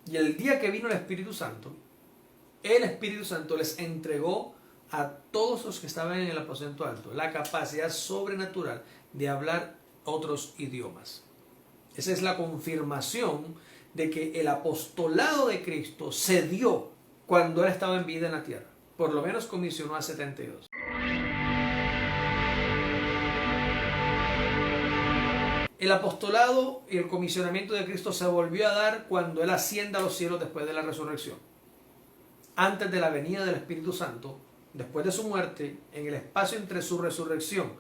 Y el día que vino el Espíritu Santo les entregó a todos los que estaban en el aposento alto la capacidad sobrenatural de hablar otros idiomas. Esa es la confirmación de que el apostolado de Cristo se dio cuando Él estaba en vida en la tierra. Por lo menos comisionó a 72. El apostolado y el comisionamiento de Cristo se volvió a dar cuando Él asciende a los cielos después de la resurrección. Antes de la venida del Espíritu Santo, después de su muerte, en el espacio entre su resurrección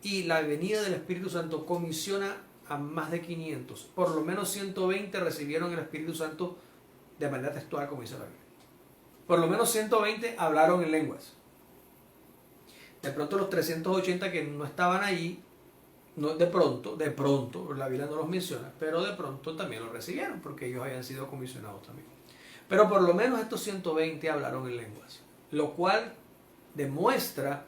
y la venida del Espíritu Santo, comisiona a más de 500. Por lo menos 120 recibieron el Espíritu Santo de manera textual, como dice la Biblia. Por lo menos 120 hablaron en lenguas. De pronto los 380 que no estaban allí, no, de pronto, la Biblia no los menciona, pero de pronto también lo recibieron, porque ellos habían sido comisionados también. Pero por lo menos estos 120 hablaron en lenguas, lo cual demuestra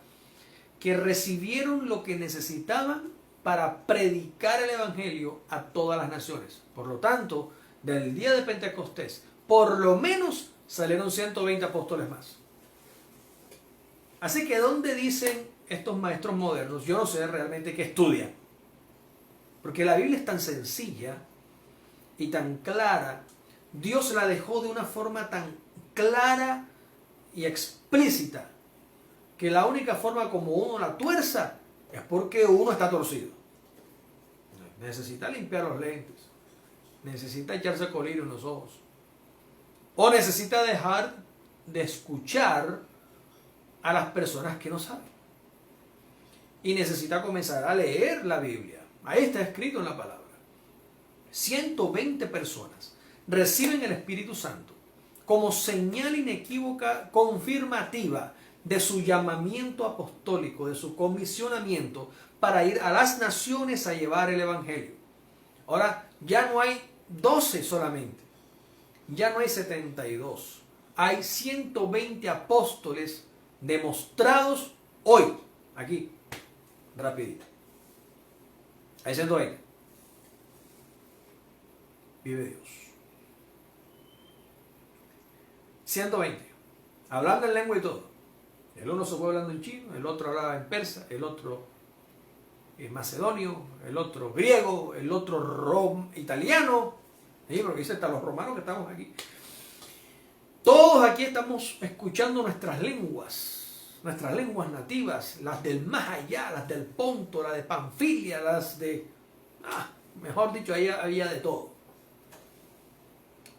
que recibieron lo que necesitaban para predicar el Evangelio a todas las naciones. Por lo tanto, del día de Pentecostés, por lo menos salieron 120 apóstoles más. Así que, ¿dónde dicen estos maestros modernos? Yo no sé realmente qué estudian. Porque la Biblia es tan sencilla y tan clara. Dios la dejó de una forma tan clara y explícita que la única forma como uno la tuerza es porque uno está torcido. Necesita limpiar los lentes, necesita echarse colirio en los ojos, o necesita dejar de escuchar a las personas que no saben, y necesita comenzar a leer la Biblia. Ahí está escrito en la palabra. 120 personas reciben el Espíritu Santo como señal inequívoca, confirmativa de su llamamiento apostólico, de su comisionamiento para ir a las naciones a llevar el Evangelio. Ahora, ya no hay 12 solamente, ya no hay 72, hay 120 apóstoles demostrados hoy, aquí, rapidito. Hay 120. Vive Dios. 120. Hablando en lengua y todo. El uno se fue hablando en chino, el otro hablaba en persa, el otro en macedonio, el otro griego, el otro italiano. ¿Sí? Porque dice hasta los romanos que estamos aquí. Todos aquí estamos escuchando nuestras lenguas nativas, las del más allá, las del Ponto, las de Panfilia, las de... mejor dicho, ahí había de todo.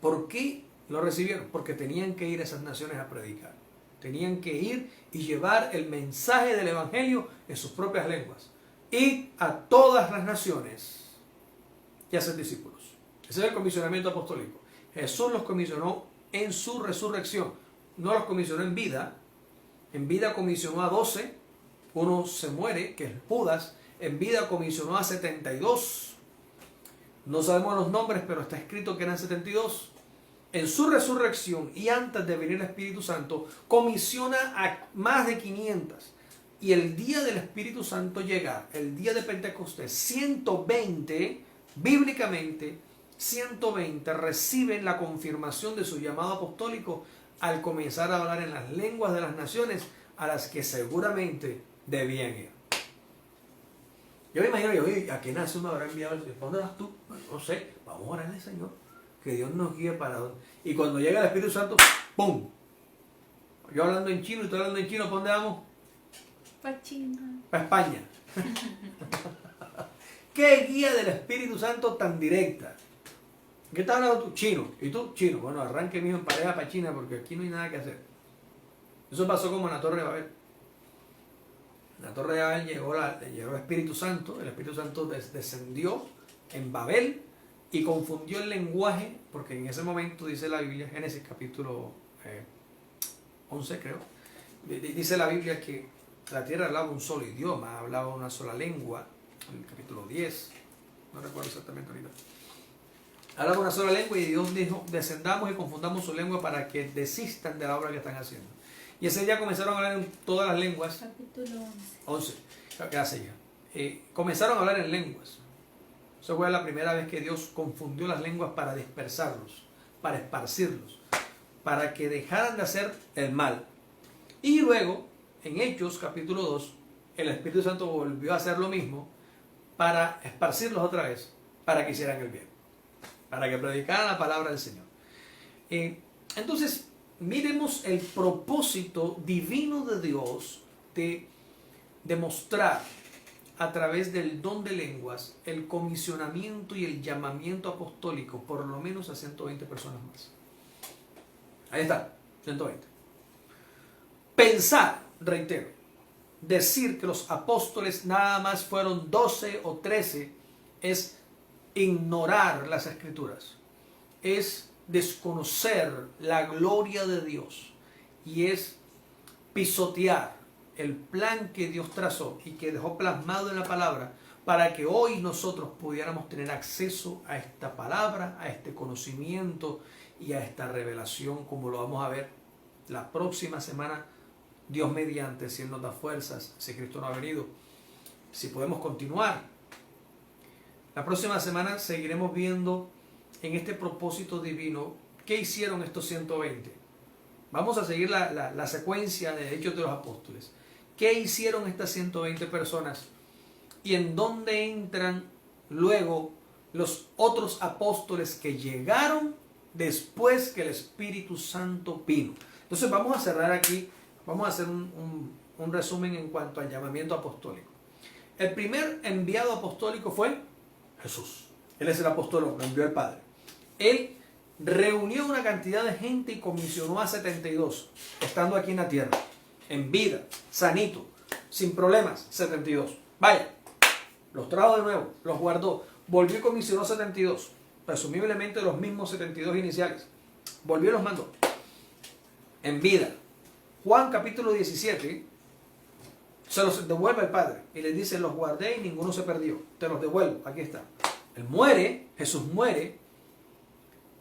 ¿Por qué lo recibieron? Porque tenían que ir a esas naciones a predicar. Tenían que ir y llevar el mensaje del Evangelio en sus propias lenguas. Y a todas las naciones y hacer discípulos. Ese es el comisionamiento apostólico. Jesús los comisionó en su resurrección. No los comisionó en vida. En vida comisionó a 12. Uno se muere, que es Judas. En vida comisionó a 72. No sabemos los nombres, pero está escrito que eran 72. En su resurrección y antes de venir el Espíritu Santo, comisiona a más de 500. Y el día del Espíritu Santo llega, el día de Pentecostés, 120, bíblicamente, 120 reciben la confirmación de su llamado apostólico al comenzar a hablar en las lenguas de las naciones a las que seguramente debían ir. Yo me imagino, ¿a qué nación me habrá enviado el Señor? ¿Para dónde vas tú? No sé, vamos a orarle al Señor, que Dios nos guíe para dónde. Y cuando llega el Espíritu Santo, ¡pum! Yo hablando en chino y tú hablando en chino, ¿para dónde vamos? Para China. Para España. ¿Qué guía del Espíritu Santo tan directa? ¿Qué estás hablando tú? Chino. ¿Y tú? Chino. Bueno, arranque mío en pareja para China porque aquí no hay nada que hacer. Eso pasó como en la Torre de Babel. En la Torre de Babel llegó el Espíritu Santo. El Espíritu Santo descendió en Babel y confundió el lenguaje, porque en ese momento dice la Biblia, Génesis capítulo 11 creo, dice la Biblia que la tierra hablaba un solo idioma, hablaba una sola lengua, en el capítulo 10, no recuerdo exactamente ahorita. Hablaba una sola lengua y Dios dijo, descendamos y confundamos su lengua para que desistan de la obra que están haciendo. Y ese día comenzaron a hablar en todas las lenguas. Capítulo 11. Gracias ya. Comenzaron a hablar en lenguas. Esa fue la primera vez que Dios confundió las lenguas para dispersarlos, para esparcirlos, para que dejaran de hacer el mal. Y luego, en Hechos capítulo 2, el Espíritu Santo volvió a hacer lo mismo para esparcirlos otra vez, para que hicieran el bien, para que predicaran la palabra del Señor. Entonces, miremos el propósito divino de Dios de demostrar a través del don de lenguas el comisionamiento y el llamamiento apostólico por lo menos a 120 personas más. Ahí está, 120. Pensar, reitero, decir que los apóstoles nada más fueron 12 o 13 es ignorar las escrituras, es desconocer la gloria de Dios y es pisotear el plan que Dios trazó y que dejó plasmado en la palabra para que hoy nosotros pudiéramos tener acceso a esta palabra, a este conocimiento y a esta revelación, como lo vamos a ver la próxima semana, Dios mediante, si Él nos da fuerzas, si Cristo no ha venido, si podemos continuar. La próxima semana seguiremos viendo en este propósito divino qué hicieron estos 120. Vamos a seguir la secuencia de Hechos de los Apóstoles. ¿Qué hicieron estas 120 personas? Y en dónde entran luego los otros apóstoles que llegaron después que el Espíritu Santo vino. Entonces vamos a cerrar aquí, vamos a hacer un resumen en cuanto al llamamiento apostólico. El primer enviado apostólico fue Jesús. Él es el apóstol, lo envió el Padre. Él reunió una cantidad de gente y comisionó a 72, estando aquí en la tierra, en vida, sanito, sin problemas, 72. Vaya, los trajo de nuevo, los guardó, volvió y comisionó 72, presumiblemente los mismos 72 iniciales. Volvió y los mandó, en vida. Juan capítulo 17, se los devuelve el Padre y les dice, los guardé y ninguno se perdió, te los devuelvo, aquí está. Él muere, Jesús muere,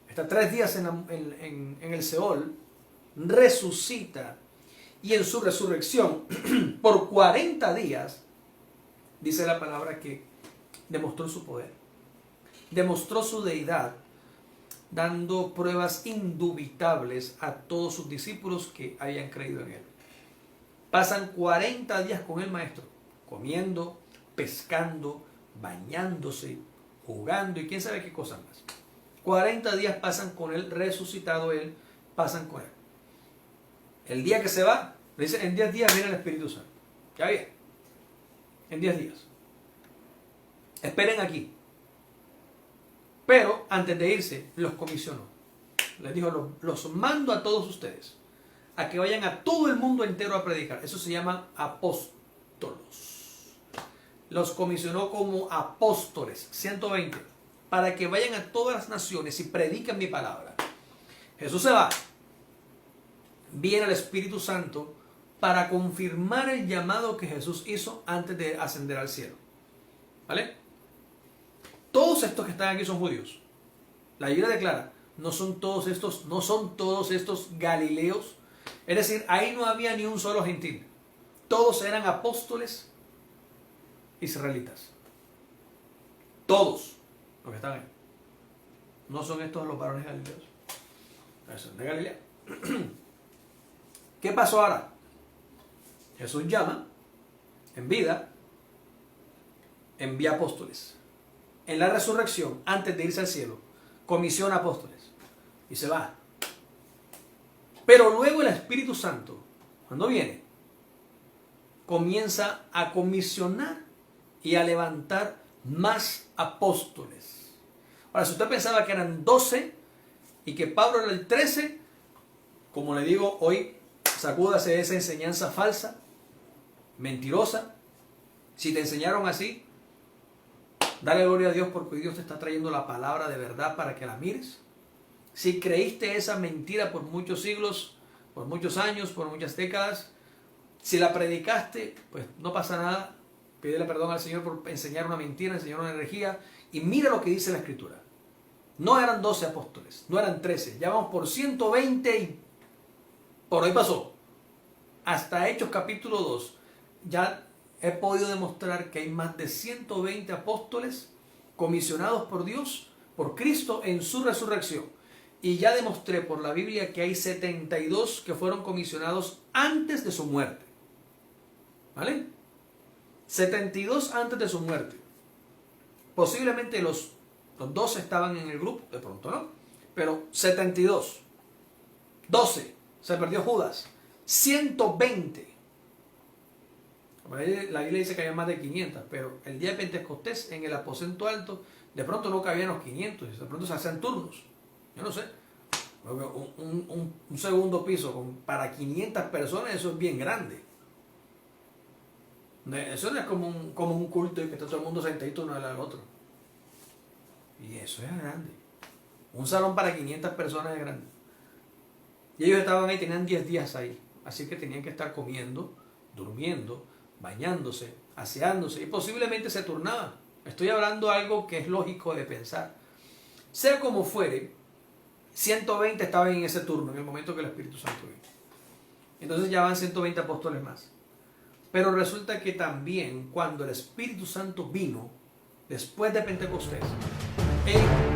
está 3 días en el Seol, resucita y en su resurrección por 40 días, dice la palabra que demostró su poder, demostró su deidad, dando pruebas indubitables a todos sus discípulos que habían creído en él. Pasan 40 días con el Maestro, comiendo, pescando, bañándose, jugando y quién sabe qué cosas más. 40 días pasan con él, resucitado él, pasan con él. El día que se va, le dice, en 10 días viene el Espíritu Santo. Ya bien, en 10 días. Esperen aquí. Pero antes de irse, los comisionó. Les dijo, los mando a todos ustedes a que vayan a todo el mundo entero a predicar. Eso se llama apóstolos. Los comisionó como apóstoles, 120, para que vayan a todas las naciones y prediquen mi palabra. Jesús se va. Viene el Espíritu Santo para confirmar el llamado que Jesús hizo antes de ascender al cielo. ¿Vale? Todos estos que están aquí son judíos. La Biblia declara, no son todos estos galileos. Es decir, ahí no había ni un solo gentil. Todos eran apóstoles israelitas. Todos los que están ahí. No son estos los varones galileos. Son de Galilea. ¿Qué pasó ahora? Jesús llama, en vida, envía apóstoles. En la resurrección, antes de irse al cielo, comisiona apóstoles y se va. Pero luego el Espíritu Santo, cuando viene, comienza a comisionar y a levantar más apóstoles. Ahora, si usted pensaba que eran 12 y que Pablo era el 13, como le digo, hoy sacúdase de esa enseñanza falsa, mentirosa. Si te enseñaron así, dale gloria a Dios porque hoy Dios te está trayendo la palabra de verdad para que la mires. Si creíste esa mentira por muchos siglos, por muchos años, por muchas décadas, si la predicaste, pues no pasa nada. Pídele perdón al Señor por enseñar una mentira, enseñar una herejía. Y mira lo que dice la Escritura. No eran 12 apóstoles, no eran 13. Ya vamos por 120 y por hoy pasó. Hasta Hechos capítulo 2 ya he podido demostrar que hay más de 120 apóstoles comisionados por Dios, por Cristo en su resurrección. Y ya demostré por la Biblia que hay 72 que fueron comisionados antes de su muerte. ¿Vale? 72 antes de su muerte. Posiblemente los 12 estaban en el grupo, de pronto no. Pero 72. 12. Se perdió Judas. 120. La Biblia dice que había más de 500, pero el día de Pentecostés en el aposento alto, de pronto no cabían los 500, de pronto se hacían turnos. Yo no sé. Un segundo piso para 500 personas, eso es bien grande. Eso no es como un culto y que está todo el mundo sentadito uno al otro. Y eso es grande. Un salón para 500 personas es grande. Y ellos estaban ahí, tenían 10 días ahí. Así que tenían que estar comiendo, durmiendo, bañándose, aseándose y posiblemente se turnaban. Estoy hablando de algo que es lógico de pensar. Sea como fuere, 120 estaban en ese turno en el momento que el Espíritu Santo vino. Entonces ya van 120 apóstoles más. Pero resulta que también cuando el Espíritu Santo vino, después de Pentecostés, Él